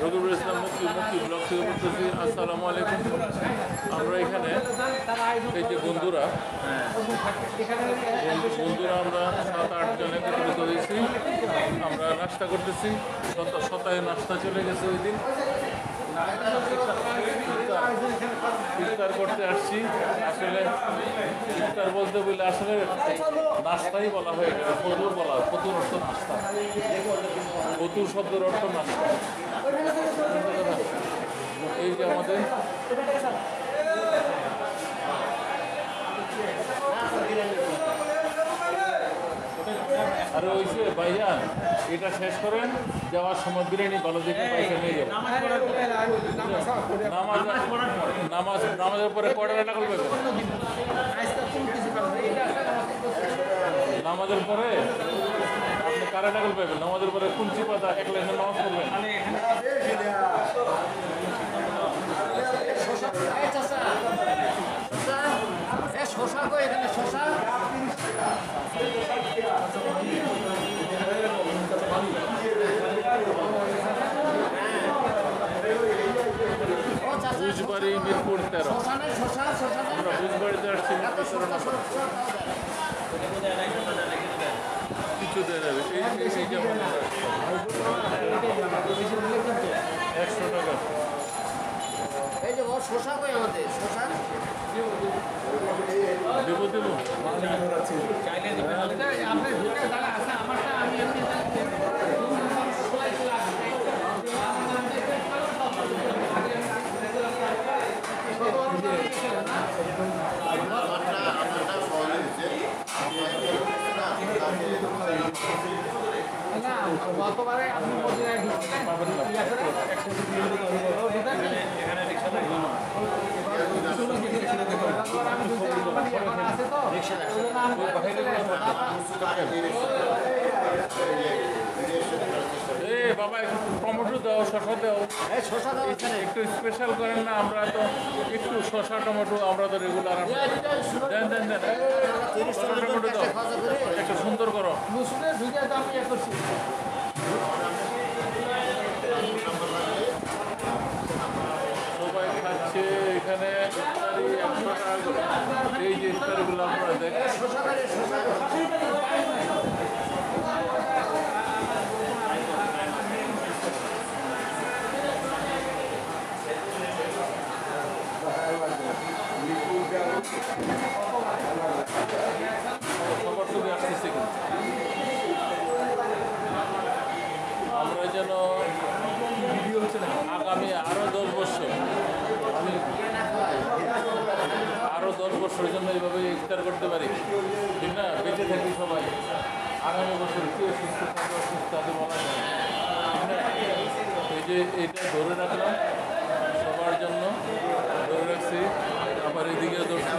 রবিউল ইসলাম মুক্তি ব্লগ থেকে বলতেছি। আসসালামু আলাইকুম। আমরা এখানে এই যে বন্ধুরা আমরা 7-8 জন একত্রিত হয়েছি। আমরা নাস্তা করতেছি। সপ্তাহে নাস্তা চলে গেছে ওই দিন। ইফতার করতে আসছি। আসলে ইফতার বলতে বলে আসলে নাস্তাই বলা হয়ে গেল। ফতুর অর্থ নাস্তা। ফতুর শব্দের অর্থ নাস্তা। এই যে আমাদের আরে ওইসে ভাইজান এটা শেষ করেন, যাওয়ার সময় বিরিয়ানি ভালো দেখে পয়সা নিয়ে যাবেন। নামাজের পরে কয়টা টাকা করবে? নামাজের পরে আপনি কারা টাকা পাবেন? নামাজের পরে কুঞ্চি পাতা এক লাইনে নামাজ করবেন। শশা কো এখানে শশা বুঝবাড়ি মিরপুর 13। আমরা বুঝবাড়িতে আসছি কিছু দেওয়া যাবে। এই যেমন 100 টাকা। এই যে শশা কই আমাদের শশা দেবো গতবারে আপনি বাবা একটু টমেটো দাও, শসা দাও। শশা দাও একটু স্পেশাল করেন না? আমরা তো একটু শসা টমেটো আমরা তো রেগুলার দেন দেন দেন। টমেটো দাও একটু সুন্দর করো। সবাই খাচ্ছে এখানে ইফতারি 100 টাকা করে। এই যে ইফতারিগুলো আপনারা দেখেন। সবার ছবি আসতেছে কিন্তু আমরা যেন আগামী আরও 10 বছর জন্য এইভাবে ইফতার করতে পারি, ঠিক না? বেঁচে থাকি সবাই। আগামী বছর কেউ সুস্থ থাকবে অসুস্থ আছে বলা যায়, ঠিক না? এই যে এইটা ধরে রাখলাম সবার জন্য, ধরে রাখছি। আবার এদিকে ধরছি।